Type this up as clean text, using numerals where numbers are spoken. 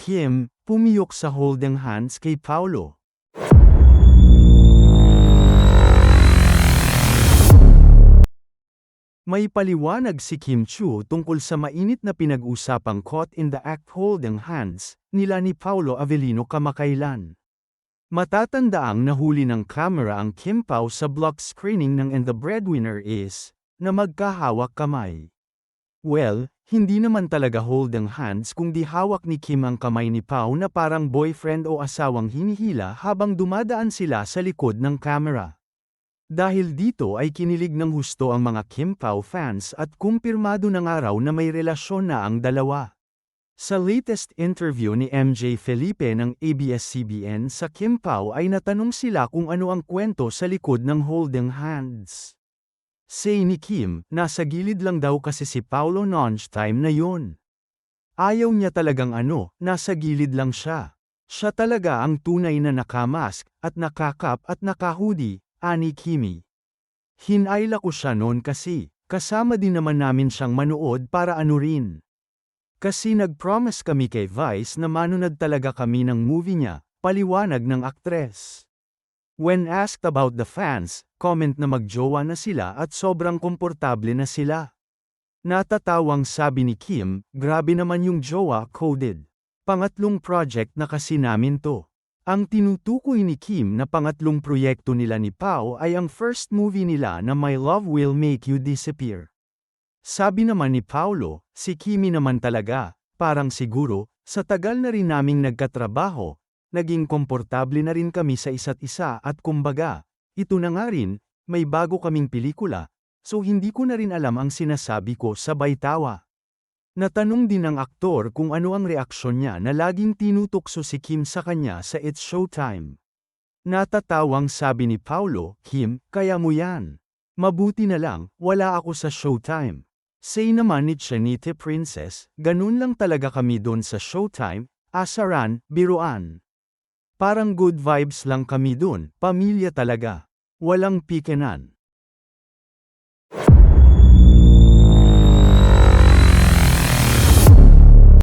Kim, pumiyok sa holding hands kay Paulo. May paliwanag si Kim Chiu tungkol sa mainit na pinag-usapang caught in the act holding hands nila ni Paulo Avellino kamakailan. Matatandaang nahuli ng kamera ang Kim Pao sa block screening ng And the Breadwinner Is na magkahawak kamay. Well, hindi naman talaga holding hands kundi hawak ni Kim ang kamay ni Pao na parang boyfriend o asawang hinihila habang dumadaan sila sa likod ng kamera. Dahil dito ay kinilig ng husto ang mga Kim Pao fans at kumpirmado ng araw na may relasyon na ang dalawa. Sa latest interview ni MJ Felipe ng ABS-CBN sa Kim Pao ay natanong sila kung ano ang kwento sa likod ng holding hands. Say ni Kim, nasa gilid lang daw kasi si Paulo nonch time na yon. Ayaw niya talagang nasa gilid lang siya. Siya talaga ang tunay na nakamask, at nakakap at nakahudi, ani Kimi. Hinayla ko siya noon kasi, kasama din naman namin siyang manood para rin. Kasi nag-promise kami kay Vice na manunod talaga kami ng movie niya, paliwanag ng aktres. When asked about the fans, comment na magjowa na sila at sobrang komportable na sila. Natatawang sabi ni Kim, grabe naman yung jowa coded. Pangatlong project na kasi namin to. Ang tinutukoy ni Kim na pangatlong proyekto nila ni Pao ay ang first movie nila na My Love Will Make You Disappear. Sabi naman ni Paulo, si Kimi naman talaga, parang siguro, sa tagal na rin naming nagkatrabaho, naging komportable na rin kami sa isa't isa at kumbaga, ito na nga rin, may bago kaming pelikula, so hindi ko na rin alam ang sinasabi ko sabay tawa. Natanong din ng aktor kung ano ang reaksyon niya na laging tinutukso si Kim sa kanya sa It's Showtime. Natatawang sabi ni Paulo, Kim, kaya mo yan. Mabuti na lang, wala ako sa Showtime. Say naman ni Chanite Princess, ganun lang talaga kami doon sa Showtime, asaran, biruan. Parang good vibes lang kami doon, pamilya talaga. Walang pikenan.